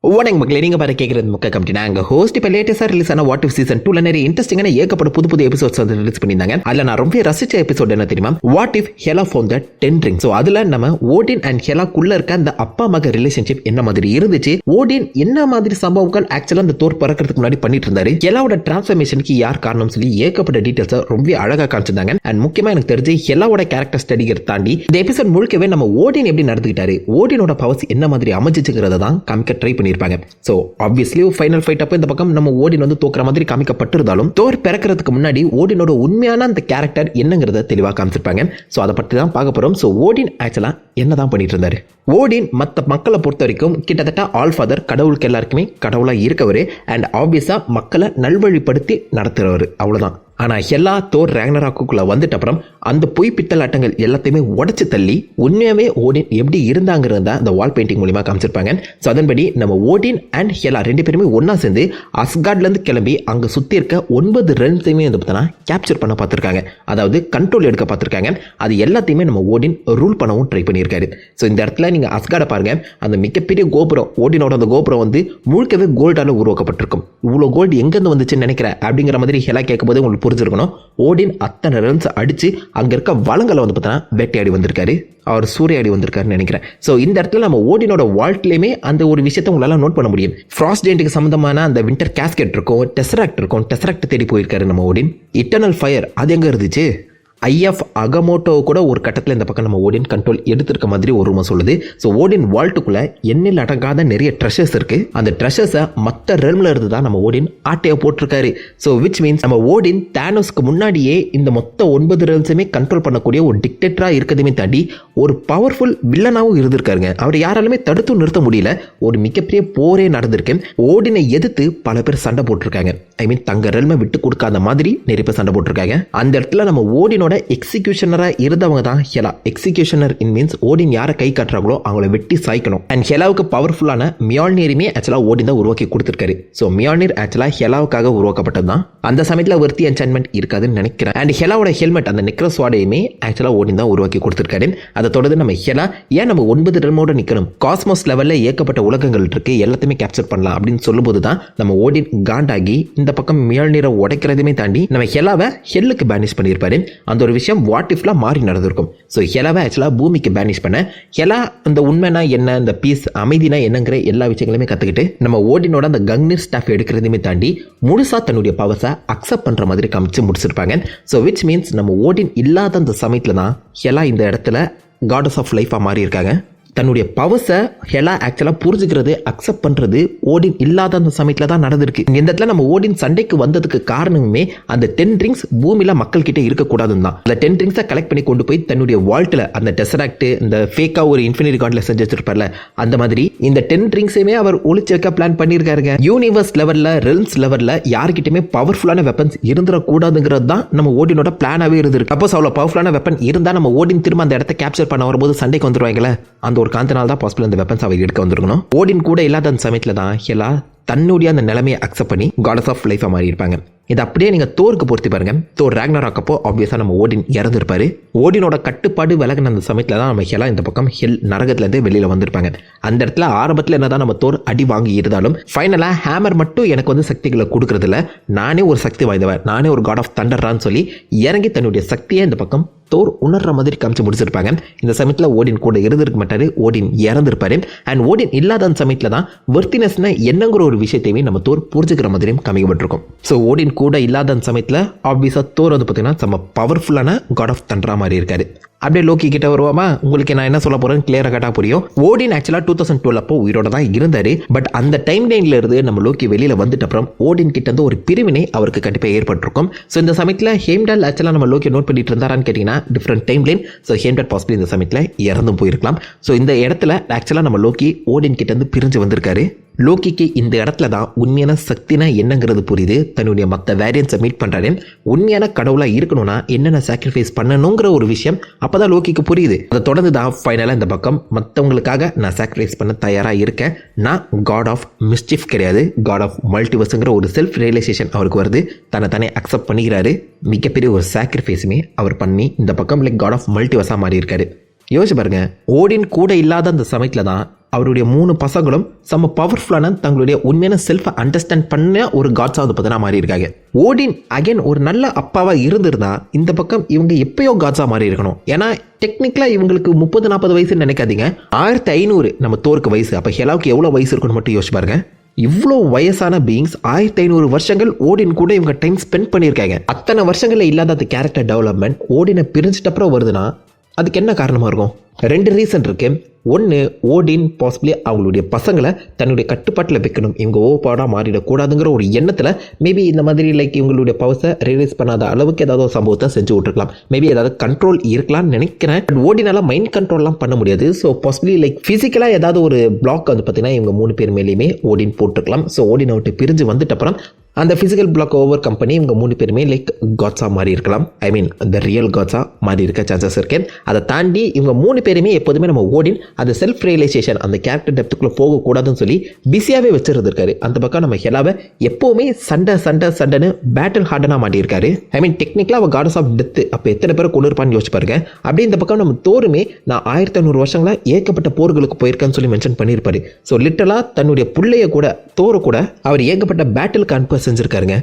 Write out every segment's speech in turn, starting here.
வணக்கம் மக்களே, நீங்க பாரு கேட்கறது முக்க கம்பெனி. நாங்க ஹோஸ்ட் இப்போ லேட்டஸ்டா ரிலீஸ் ஆன வாட் இஃப் சீசன் 2ல நிறைய இன்ட்ரெஸ்டிங்கான ஏகப்பட்ட புது எபிசோட்ஸ் வந்து ரிலீஸ் பண்ணியிருந்தாங்க. அதுல நான் ரொம்ப ரசிச்ச எபிசோட் என்ன தெரியுமா? What if Hela found the 10 rings. So அதுல நம்ம ஓடின் அண்ட் ஹெலாக்குள்ள இருக்க அந்த அப்பா மக ரிலேஷன்ஷிப் என்ன மாதிரி இருந்துச்சு, ஓடின் என்ன மாதிரி சம்பவங்கள் ஆக்சுவலா அந்த தோர் பறக்கிறதுக்கு முன்னாடி பண்ணிட்டு இருந்தாரு, ஹெலாவோட டிரான்ஸ்ஃபர்மேஷனுக்கு யார் காரணம் சொல்லி ஏகப்பட்ட டீடைல்ஸ் ரொம்ப அழகா காமிச்சிருந்தாங்க. அண்ட் முக்கியமா எனக்கு தெரிஞ்சு ஹெலாவோட கேரக்டர் ஸ்டடியை தாண்டி இந்த எபிசோட் முழுக்கவே நம்ம ஓடின் எப்படி நடந்துக்கிட்டாரு, ஓடினோட பவர்ஸ் என்ன மாதிரி அமைஞ்சிச்சுங்கிறத தான் காமிக்க ட்ரை பண்ணியிருப்பாங்க. ஸோ ஆப்வியஸ்லி ஃபைனல் ஃபைட் அப்போ இந்த பக்கம் நம்ம ஓடின் வந்து தோக்குற மாதிரி காமிக்கப்பட்டிருந்தாலும் தோர் பிறக்கிறதுக்கு முன்னாடி ஓடினோட உண்மையான அந்த கேரக்டர் என்னங்கிறத தெளிவாக காமிச்சிருப்பாங்க. ஸோ அதை பற்றி தான் பார்க்க போகிறோம். ஸோ ஓடின் ஆக்சுவலாக என்னதான் பண்ணிட்டு இருந்தாரு? ஓடின் மற்ற மக்களை பொறுத்த வரைக்கும் கிட்டத்தட்ட ஆல் ஃபாதர், கடவுளுக்கு எல்லாருக்குமே கடவுளாக இருக்கவர் அண்ட் ஆப்வியஸாக மக்களை நல்வழிப்படுத்தி நடத்துகிறவர், அவ்வளோதான். ஆனால் ஹெலா தோர் ராக்னராக்குள்ள வந்துட்ட அப்புறம் அந்த பொய் பித்தலாட்டங்கள் எல்லாத்தையுமே உடச்சு தள்ளி உண்மையாகவே ஓடின் எப்படி இருந்தாங்கிறத அந்த வால் பெயிண்டிங் மூலியமாக காமிச்சிருப்பாங்க. ஸோ அதன்படி நம்ம ஓடின் அண்ட் ஹெலா ரெண்டு பேருமே ஒன்றா சேர்ந்து அஸ்கார்ட்லேருந்து கிளம்பி அங்கே சுற்றி இருக்க 9 ரன்ஸையுமே வந்து பார்த்தோன்னா கேப்சர் பண்ண பார்த்துருக்காங்க, அதாவது கண்ட்ரோல் எடுக்க பார்த்துருக்காங்க. அது எல்லாத்தையுமே நம்ம ஓடின் ரூல் பண்ணவும் ட்ரை பண்ணியிருக்காரு. ஸோ இந்த இடத்துல நீங்கள் அஸ்கார்டை பாருங்க, அந்த மிகப்பெரிய கோபுரம், ஓடினோட அந்த கோபுரம் வந்து முழுக்கவே கோல்டால் உருவாக்கப்பட்டிருக்கும். இவ்வளோ கோல்டு எங்கேருந்து வந்துச்சுன்னு நினைக்கிறேன் அப்படிங்கிற மாதிரி ஹெலா கேட்கும்போது உங்களுக்கு புரிஞ்சிருக்கணும். ஓடின் அத்தனை ரன்ஸ் அடிச்சு அங்க இருக்க வளங்களை வந்து பார்த்தா வேட்டையாடி வந்திருக்காரு, அவர் சூறையாடி வந்திருக்காருன்னு நினைக்கிறேன். ஸோ இந்த இடத்துல நம்ம ஓடினோட வால்ட்லேயுமே அந்த ஒரு விஷயத்தை உங்களால் நோட் பண்ண முடியும். ஃப்ராஸ்ட் ஜெயண்ட்டுக்கு சம்பந்தமான அந்த வின்டர் கேஸ்கெட் இருக்கும், டெசராக்ட் இருக்கும், டெசராக்ட் தேடி போயிருக்காரு நம்ம ஓடின். இட்டர்னல் ஃபயர் அது எங்கே இருந்துச்சு? ஐஎஃப் அகமோட்டோ கூட ஒரு கட்டத்தில் இந்த பக்கம் நம்ம ஓடின் கண்ட்ரோல் எடுத்திருக்க மாதிரி ஒரு ரூமை சொல்லுது. ஸோ ஓடின் வால்ட்டுக்குள்ள எண்ணில் அடங்காத நிறைய ட்ரெஷர்ஸ் இருக்கு. அந்த ட்ரெஷர்ஸை மற்ற ரெல்ம்ல இருந்து தான் நம்ம ஓடின் ஆட்டையை போட்டிருக்காரு. ஸோ விச் மீன்ஸ் நம்ம ஓடின் தானோஸ்க்கு முன்னாடியே இந்த மொத்த 9 ரெல்ஸுமே கண்ட்ரோல் பண்ணக்கூடிய ஒரு டிக்டேட்டரா இருக்கிறதுமே தாண்டி ஒரு பவர்ஃபுல் வில்லனாகவும் இருந்திருக்காருங்க. அவர் யாராலுமே தடுத்து நிறுத்த முடியல. ஒரு மிகப்பெரிய போரே நடந்திருக்கு. ஓடினை எதிர்த்து பல பேர் சண்டை போட்டிருக்காங்க. ஐ மீன் தங்க ரெல்மை விட்டு கொடுக்காத மாதிரி நிறைய பேர் சண்டை போட்டிருக்காங்க. அந்த இடத்துல நம்ம ஓடினோட எக்ஸிகியூஷனரா இருந்தவங்க தான் ஹெலா. எக்ஸிகியூஷனர் இன் மீன்ஸ் ஓடின் யாரை கை காட்டுறாங்களோ அவங்கள வெட்டி சாய்க்கணும். அண்ட் ஹெலாவுக்கு பவர்ஃபுல்லான மியால்னீருமே ஆக்சுவலா ஓடின் தான் உருவாக்கி கொடுத்திருக்காரு. ஸோ மியால்னீர் ஆக்சுவலா ஹெலாவுக்காக உருவாக்கப்பட்டது தான். அந்த சமயத்தில் வர்த்தி என்சான்மெண்ட் இருக்காதுன்னு நினைக்கிறேன். அண்ட் ஹெலாவோட ஹெல்மெட், அந்த நெக்ரஸ் வாடையுமே ஆக்சுவலா ஓடின் தான் உருவாக்கி கொடுத்திருக்காரு. அதை தொடர்ந்து நம்ம ஹெலா ஏன் நம்ம 9 ரெல்மோட நிற்கணும், காஸ்மோஸ் லெவலில் ஏகப்பட்ட உலகங்கள் இருக்கு, எல்லாத்தையுமே கேப்சர் பண்ணலாம் அப்படின்னு சொல்லும்போது தான் நம்ம ஓடின் காண்டாகி இந்த பக்கம் மியால்னீரை உடைக்கிறதுமே தாண்டி நம்ம ஹெலாவை ஹெல்லுக்கு பேனிஷ் பண்ணியிருப்பாரு. அந்த ஒரு விஷயம் வாட் இஃப்ல மாறி நடந்திருக்கும். ஸோ ஹெலாவை ஆக்சுவலாக பூமிக்கு பேனிஷ் பண்ண ஹெலா அந்த உண்மைனா என்ன, இந்த பீஸ் அமைதினா என்னங்கிற எல்லா விஷயங்களுமே கற்றுக்கிட்டு நம்ம ஓடினோட அந்த கங்னீர் ஸ்டாஃப் எடுக்கிறதுமே தாண்டி முழுசாக தன்னுடைய பவர்ஸை அக்செப்ட் பண்ணுற மாதிரி காமிச்சு முடிச்சிருப்பாங்க. ஸோ விச் மீன்ஸ் நம்ம ஓடின் இல்லாத அந்த சமயத்தில் தான் ஹெலா இந்த இடத்துல காடஸ் ஆஃப் லைஃபாக மாறி இருக்காங்க. தன்னுடைய பவர்ஸை ஹெலா ஆக்சுவலாக புரிஞ்சுக்கிறது, அக்செப்ட் பண்ணுறது ஓடின் இல்லாத அந்த சமயத்தில் தான் நடந்திருக்கு. இந்த இடத்துல நம்ம ஓடின் சண்டைக்கு வந்ததுக்கு காரணமே அந்த 10 rings பூமியில் மக்கள் கிட்டே இருக்கக்கூடாதுன்னு தான். அந்த 10 ringsஸை கலெக்ட் பண்ணி கொண்டு போய் தன்னுடைய வால்ட்டில் அந்த டெசராக்ட், இந்த ஃபேக்காக ஒரு இன்ஃபினிட்டி கார்டில் செஞ்சு வச்சிருப்பார்ல, அந்த மாதிரி இந்த 10 ringsஸையுமே அவர் ஒளிச்சு வைக்க பிளான் பண்ணியிருக்காருங்க. யூனிவர்ஸ் லெவலில், ரெல்ம்ஸ் லெவலில் யார்கிட்டயுமே பவர்ஃபுல்லான வெப்பன்ஸ் இருந்துடக்கூடாதுங்கிறது தான் நம்ம ஓடினோட பிளானாகவே இருந்திருக்கு. சப்போஸ் அவ்வளோ பவர்ஃபுல்லான வெப்பன் இருந்தால் நம்ம ஓடின் திரும்ப அந்த இடத்த கேப்சர் பண்ண வரும்போது சண்டைக்கு வந்துருவாங்களே, அந்த ஒரு காரணத்தினால தான் பாசிபிள் அந்த வெப்பன்ஸ் அவர் எடுக்க வந்திருக்கணும். ஓடின் கூட இல்லாத அந்த சமயத்தில் தான் ஹெலா தன்னுடைய அந்த நிலைமையை அக்செப்ட் பண்ணி காடஸ் ஆஃப் லைஃபாக மாறி இருப்பாங்க. இது அப்படியே நீங்கள் தோருக்கு பொறுத்து பாருங்க. தோர் ராக்னராக் அப்போ ஆப்வியஸாக நம்ம ஓடின் இறந்துருப்பாரு. ஓடினோட கட்டுப்பாடு விலகின அந்த சமயத்தில் தான் நம்ம ஹெலா இந்த பக்கம் ஹெல் நரகத்துலேருந்து வெளியில் வந்திருப்பாங்க. அந்த இடத்துல ஆரம்பத்தில் என்னதான் நம்ம தோர் அடி வாங்கி இருந்தாலும் ஃபைனலாக ஹேமர் மட்டும் எனக்கு வந்து சக்திகளை கொடுக்கறதில்ல, நானே ஒரு சக்தி வாய்ந்தவர், நானே ஒரு காட் ஆஃப் தண்டர்ரான்னு சொல்லி இறங்கி தன்னுடைய சக்தியை இந்த பக்கம் தோர் உணர்ற மாதிரி காமிச்சு முடிச்சிருப்பாங்க. இந்த சமயத்தில் ஓடின் கூட இருந்திருக்க மாட்டாரு, ஓடின் இறந்திருப்பாரு. அண்ட் ஓடின் இல்லாத அந்த சமயத்தில் தான் வர்த்தினஸ்னா என்னங்கிற ஒரு விஷயத்தையுமே நம்ம தோர் புரிஞ்சுக்கிற மாதிரியும் காமிக்கப்பட்டிருக்கும். ஸோ ஓடின் கூட இல்லாத அந்த சமயத்தில் ஆப்வியஸாக தோர் வந்து பார்த்தீங்கன்னா நம்ம பவர்ஃபுல்லான காட் ஆஃப் தண்டரா மாதிரி இருக்காரு. அப்படியே லோக்கி கிட்ட வருவாமா, உங்களுக்கு நான் என்ன சொல்ல போறேன்னு கிளியரா கேட்டா புரியும். ஓடின் ஆக்சுவலா 2012 அப்போ உயிரோட தான் இருந்தாரு. பட் அந்த டைம் லைன்ல இருந்து நம்ம லோக்கி வெளியில வந்துட்ட அப்புறம் ஓடின் கிட்ட இருந்து ஒரு பிரிவினை அவருக்கு கண்டிப்பாக ஏற்பட்டிருக்கும். ஸோ இந்த சமயத்தில் ஹேம்டால் ஆக்சுவலா நம்ம லோக்கி நோட் பண்ணிட்டு இருந்தாரான்னு கேட்டீங்கன்னா different timeline. So Heimdall possible இந்த சமயத்தில் இறந்தும் போயிருக்கலாம். ஸோ இந்த இடத்துல ஆக்சுவலா நம்ம லோக்கி ஓடின் கிட்ட இருந்து பிரிஞ்சு வந்திருக்காரு. லோக்கிக்கு இந்த இடத்துல தான் உண்மையான சக்தினா என்னங்கிறது புரியுது. தன்னுடைய மற்ற வேரியன்ஸை மீட் பண்ணுறாரு. உண்மையான கடவுளாக இருக்கணும்னா என்னென்ன சாக்ரிஃபைஸ் பண்ணணுங்கிற ஒரு விஷயம் அப்போதான் லோக்கிக்கு புரியுது. அதை தொடர்ந்து தான் ஃபைனலாக இந்த பக்கம் மற்றவங்களுக்காக நான் சாக்ரிஃபைஸ் பண்ண தயாராக இருக்கேன், நான் காட் ஆஃப் மிஸ்chief கிடையாது, காட் ஆஃப் மல்டிவர்ஸுங்கிற ஒரு செல்ஃப் ரியலைசேஷன் அவருக்கு வருது. தன்னை தானே அக்செப்ட் பண்ணிக்கிறாரு. மிகப்பெரிய ஒரு சாக்ரிஃபைஸுமே அவர் பண்ணி இந்த பக்கம் லைக் காட் ஆஃப் மல்டிவர்ஸாக மாறி இருக்காரு. யோசிச்சு பாருங்க, ஓடின் கூட இல்லாத அந்த சமயத்தில் தான் அவருடைய 3 பசங்களும் செம்ம பவர்ஃபுல்லான தங்களுடைய உண்மையான செல்ஃபை அண்டர்ஸ்டாண்ட் பண்ண ஒரு காட்ஸாக வந்து பார்த்தீங்கன்னா மாறி இருக்காங்க. ஓடின் அகைன் ஒரு நல்ல அப்பாவாக இருந்திருந்தா இந்த பக்கம் இவங்க எப்பயோ காட்ஸாக மாறி இருக்கணும். ஏன்னா டெக்னிக்கலாக இவங்களுக்கு 30-40 வயசுன்னு நினைக்காதீங்க. 1500 நம்ம தோருக்கு வயசு. அப்போ ஹெலாவுக்கு எவ்வளோ வயசு இருக்குன்னு மட்டும் யோசிச்சு பாருங்க. இவ்வளோ வயசான பீயிங்ஸ் 1500 வருஷங்கள் ஓடின் கூட இவங்க டைம் ஸ்பெண்ட் பண்ணியிருக்காங்க. அத்தனை வருஷங்களில் இல்லாத அந்த கேரக்டர் டெவலப்மெண்ட் ஓடினை பிரிஞ்சிட்ட அப்புறம் வருதுன்னா அதுக்கு என்ன காரணமாக இருக்கும்? 2 ரீசன் இருக்கு. ஒன்று, ஓடின் பாசிபிளி அவங்களுடைய பசங்களை தன்னுடைய கட்டுப்பாட்டில் வைக்கணும், இவங்க ஓவர்பவராக மாறிடக்கூடாதுங்கிற ஒரு எண்ணத்தில் மேபி இந்த மாதிரி லைக் இவங்களுடைய பவர்ஸை ரியலைஸ் பண்ணாத அளவுக்கு ஏதாவது ஒரு சம்பவத்தை செஞ்சு விட்டுருக்கலாம். மேபி ஏதாவது கண்ட்ரோல் இருக்கலாம்னு நினைக்கிறேன். பட் ஓடினால மைண்ட் கண்ட்ரோல்லாம் பண்ண முடியாது. ஸோ பாசிபிளி லைக் ஃபிசிக்கலாக ஏதாவது ஒரு பிளாக் வந்து பார்த்தீங்கன்னா இவங்க 3 பேர் மேலேயுமே ஓடின் போட்டுருக்கலாம். ஸோ ஓடினை விட்டு பிரிஞ்சு வந்துட்ட அப்புறம் அந்த ஃபிசிக்கல் பிளாக் ஓவர் கம்பெனி இவங்க 3 பேருமே லைக் காட்ஸாக மாறி இருக்கலாம். ஐ மீன் த ரியல் காட்ஸாக மாறி இருக்க சான்சஸ் இருக்கு. அதை தாண்டி இவங்க 3 பேருமே எப்போதுமே நம்ம ஓடின் அந்த செல்ஃப் ரியலைசேஷன் அந்த கேரக்டர் டெப்த்துக்குள்ளே போகக்கூடாதுன்னு சொல்லி பிஸியாகவே வச்சிருந்திருக்காரு. அந்த பக்கம் நம்ம ஹெலாவை எப்போவுமே சண்டைன்னு பேட்டில் ஹார்டனாக மாட்டியிருக்காரு. ஐ மீன் டெக்னிக்கலாக அவள் காட்ஸ் ஆஃப் டெத்து. அப்போ எத்தனை பேரை கொண்டு இருப்பான்னு யோசிச்சு பாருங்க. அப்படியே இந்த பக்கம் நம்ம தோருமே நான் 1500 வருஷங்களாக ஏகப்பட்ட போர்களுக்கு போயிருக்கேன்னு சொல்லி மென்ஷன் பண்ணியிருப்பாரு. ஸோ லிட்டலாக தன்னுடைய பிள்ளைய கூட தோரை கூட அவர் ஏகப்பட்ட பேட்டிலுக்கு அனுப்ப செஞ்சிருக்காருங்க.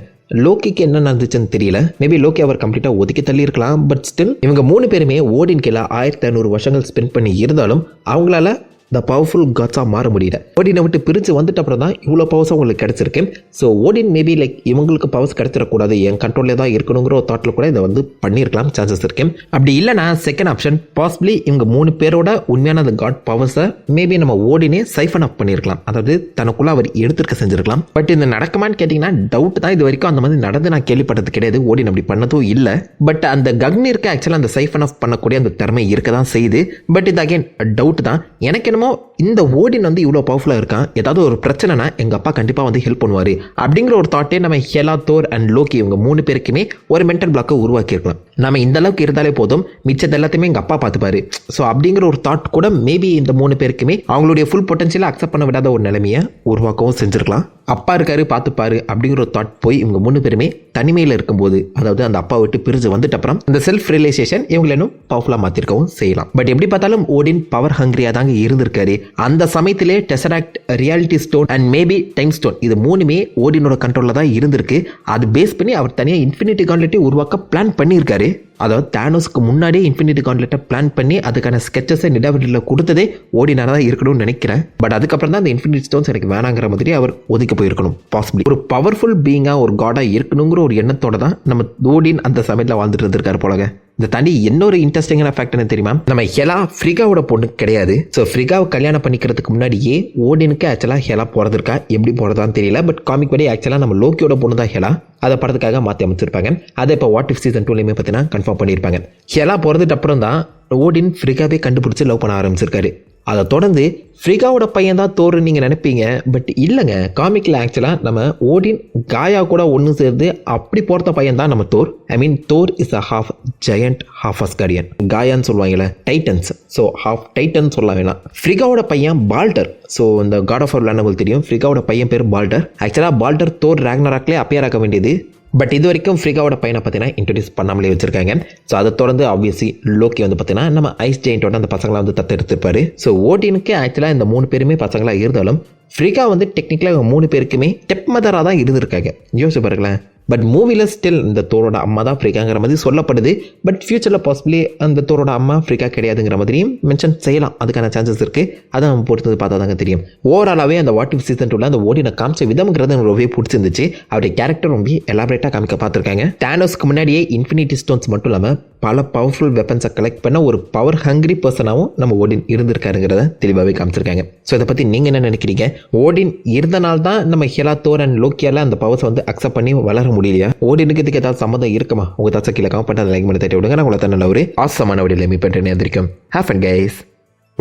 லோக்கிக்கு என்ன நடந்துச்சுன்னு தெரியல. மேபி லோக்கி அவர் கம்ப்ளீட்டாக ஒதுக்கி தள்ளி இருக்கலாம். பட் ஸ்டில் இவங்க 3 பேருமே ஓடின் கீழே 1500 வருஷங்கள் ஸ்பெண்ட் பண்ணி இருந்தாலும் அவங்களால த பவர்ஃபுல் காட்ஸாக மாற முடியல. ஓடினை விட்டு பிரித்து வந்துட்டு அப்புறம் தான் இவ்வளோ பவர்ஸ் அவங்களுக்கு கிடச்சிருக்கு. ஸோ ஓடின் மேபி லைக் இவங்களுக்கு பவர்ஸ் கிடைச்சிடக்கூடாது, என் கண்ட்ரோலில் தான் இருக்கணுங்கிற ஒரு தாட்டில் கூட இதை வந்து பண்ணியிருக்கலாம் சான்சஸ் இருக்கு. அப்படி இல்லைனா செகண்ட் ஆப்ஷன் பாசிபிளி இவங்க 3 பேரோட உண்மையான அந்த காட் பவர்ஸை மேபி நம்ம ஓடினே சைஃபன் அப் பண்ணியிருக்கலாம். அதாவது தனக்குள்ளே அவர் எடுத்துருக்க செஞ்சிருக்கலாம். பட் இது நடக்குமான்னு கேட்டிங்கன்னா டவுட் தான். இது வரைக்கும் அந்த மாதிரி நடந்து நான் கேள்விப்பட்டது கிடையாது. ஓடின் அப்படி பண்ணதும் இல்லை. பட் அந்த கக்னிற்கு ஆக்சுவலாக அந்த சைஃபன் ஆஃப் பண்ணக்கூடிய அந்த திறமை இருக்க தான் செய்யுது. பட் இது அகைன் டவுட் தான். எனக்கு என்னமோ இந்த ஓடின் வந்து இவ்வளோ பவர்ஃபுல்லாக இருக்கான், ஏதாவது ஒரு பிரச்சனைனா எங்கள் அப்பா கண்டிப்பாக வந்து ஹெல்ப் பண்ணுவார் அப்படிங்கிற ஒரு தாட்டே நம்ம ஹெலா, தோர் அண்ட் லோக்கி இவங்க 3 பேருக்குமே ஒரு மென்டல் பிளாக்கை உருவாக்கியிருக்கலாம். நம்ம இந்த அளவுக்கு இருந்தாலே போதும், மிச்சது எல்லாத்தையுமே எங்கள் அப்பா பார்த்துப்பாரு. ஸோ அப்படிங்கிற ஒரு தாட் கூட மேபி இந்த 3 பேருக்குமே அவங்களுடைய ஃபுல் பொட்டன்ஷியலை அக்செப்ட் பண்ண விடாத ஒரு நிலைமையை உருவாக்கவும் செஞ்சுருக்கலாம். அப்பா இருக்காரு பார்த்துப்பாரு அப்படிங்கிற ஒரு தாட் போய் இவங்க 3 பேருமே தனிமையில் இருக்கும்போது, அதாவது அந்த அப்பா விட்டு பிரிஞ்சு வந்துட்டு அப்புறம் இந்த செல்ஃப் ரியலைசேஷன் இவங்களை இன்னும் பவர்ஃபுல்லாக மாற்றிருக்கவும் செய்யலாம். பட் எப்படி பார்த்தாலும் ஓடின் பவர் ஹங்கிரியாக தாங்க இருந்திருக்காரு. அந்த சமயத்திலே tesseract, reality stone and maybe time stone இது 3மே ஓடினோட கண்ட்ரோலில் தான் இருந்திருக்கு. அது பேஸ் பண்ணி அவர் தனியாக இன்ஃபினிட்டி கான்லெட்டை உருவாக்க பிளான் பண்ணியிருக்காரு. அதாவது தானோஸ்க்கு முன்னாடியே இன்ஃபினிட்டி கான்லெட்டை பிளான் பண்ணி அதுக்கான ஸ்கெச்சஸை நிடாவட்டில் கொடுத்ததே ஓடினாக தான் இருக்கணும்னு நினைக்கிறேன். பட் அதுக்கப்புறம் தான் அந்த இன்ஃபினிட்டி ஸ்டோன்ஸ் எனக்கு வேணாங்கிற மாதிரி அவர் ஒதுக்க போயிருக்கணும். பாசிபிளி ஒரு பவர்ஃபுல் பீயிங்காக ஒரு காடாக இருக்கணுங்கிற ஒரு எண்ணத்தோட தான் நம்ம ஓடின் அந்த சமயத்தில் வாழ்ந்துட்டு இருந்திருக்காரு போலங்க. இந்த தாண்டி இன்னொரு இன்ட்ரெஸ்டிங்கான ஃபேக்ட் என்ன தெரியுமா? நம்ம ஹெலா ஃப்ரிகாவோட பொண்ணு கிடையாது. ஸோ ஃப்ரிகாவை கல்யாணம் பண்ணிக்கிறதுக்கு முன்னாடியே ஓடினுக்கு ஆக்சுவலாக ஹெலா பிறந்திருக்கா. எப்படி பிறதான்னு தெரியல. பட் காமிக் படி ஆக்சுவலாக நம்ம லோக்கியோட பொண்ணு தான் ஹெலா. அதை படத்துக்காக மாற்றி அமைச்சிருப்பாங்க. அதை இப்போ வாட் இஃப் சீசன் 2லையுமே பார்த்தீங்கன்னா கன்ஃபார்ம் பண்ணியிருப்பாங்க. ஹெலா பிறந்துட்டு அப்புறம் தான் ஓடின் ஃப்ரிகாவே கண்டுபிடிச்சி லவ் பண்ண ஆரம்பிச்சிருக்காரு. அதை தொடர்ந்து ஃப்ரிகாவோட பையன் தான் தோறு நீங்கள் நினைப்பீங்க. பட் இல்லைங்க, காமிக்கில் ஆக்சுவலாக நம்ம ஓடின் காயா கூட ஒன்று சேர்ந்து அப்படி போகிறத பையன் தான் நம்ம Thor. I mean Thor is a half giant half Asgardian. காயான்னு சொல்லுவாங்கல்ல, டைட்டன்ஸ். ஸோ ஹாஃப் டைட்டன் சொல்ல வேணாம். ஃப்ரிகாவோட பையன் பால்டர். ஸோ இந்த காட் ஆஃப் வார் விளையாடுறவங்களுக்கு தெரியும், ஃப்ரிகாவோட பையன் பேர் பால்டர். ஆக்சுவலாக பால்டர் தோர் ராக்னராக்லேயே அப்பியர் ஆக வேண்டியது. பட் இது வரைக்கும் ஃப்ரிகாவோட பையனை பார்த்தீங்கன்னா இன்ட்ரடியூஸ் பண்ணாமலே வச்சிருக்காங்க. ஸோ அதை தொடர்ந்து ஆப்வியஸ்லி லோக்கி வந்து பார்த்தீங்கன்னா நம்ம ஐஸ் ஜெயின்ட்டோட அந்த பசங்களை வந்து தத்தெடுத்துருப்பாரு. ஸோ ஓடினுக்கு ஆக்சுவலாக இந்த 3 பேருமே பசங்களாக இருந்தாலும் ஃப்ரிகா வந்து டெக்னிக்கலாக 3 பேருக்குமே ஸ்டெப் மதராக தான் இருந்திருக்காங்க. யோசிச்சு பாருங்களேன். பட் மூவியில் ஸ்டில் இந்த தோரோட அம்மா தான் ஃப்ரிகாங்கிற மாதிரி சொல்லப்படுது. பட் ஃபியூச்சரில் பாசிபிளி அந்த தோரோட அம்மா ஃப்ரிகா கிடையாதுங்கிற மாதிரியும் மென்ஷன் செய்யலாம். அதுக்கான சான்சஸ் இருக்குது. அதை நம்ம பொறுத்தது பார்த்தா தாங்க தெரியும். ஓவராலாகவே அந்த வாட் இஃப் சீசன் 2ல அந்த ஓடினை காமிச்ச விதம்ங்கிறது எனக்கு ரொம்பவே பிடிச்சிருந்துச்சு. அவருடைய கேரக்டர் ரொம்ப எலாபரேட்டாக காமிக்க பார்த்துருக்காங்க. தானோஸ்க்கு முன்னாடியே இன்ஃபினிட்டி ஸ்டோன்ஸ் மட்டும் இல்லாமல் பல பவர்ஃபுல் வெப்பன்ஸை கலெக்ட் பண்ண ஒரு பவர் ஹங்கிரி பர்சனாகவும் நம்ம ஓடின் இருந்திருக்காருங்கிறத தெளிவாகவே காமிச்சிருக்காங்க. ஸோ இதை பற்றி நீங்கள் என்ன நினைக்கிறீங்க? ஓடின் இருந்தனால தான் நம்ம ஹெலா, தோர் அண்ட் லோக்கியால் அந்த பவர்ஸ் வந்து அக்செப்ட் பண்ணி வளர முடியலையா? ஓடினுக்கு இதுக்கு ஏதாவது சம்மந்தம் இருக்குமா? உங்கள் தாச்சா கீழே கமெண்ட் பண்ணி லைக் பண்ணி தட்டி விடுங்க. நான் உங்களை நல்ல ஒரு ஆசமான வீடியோவில் மீட் பண்ணுறேன். Have fun guys.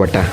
வட்டா.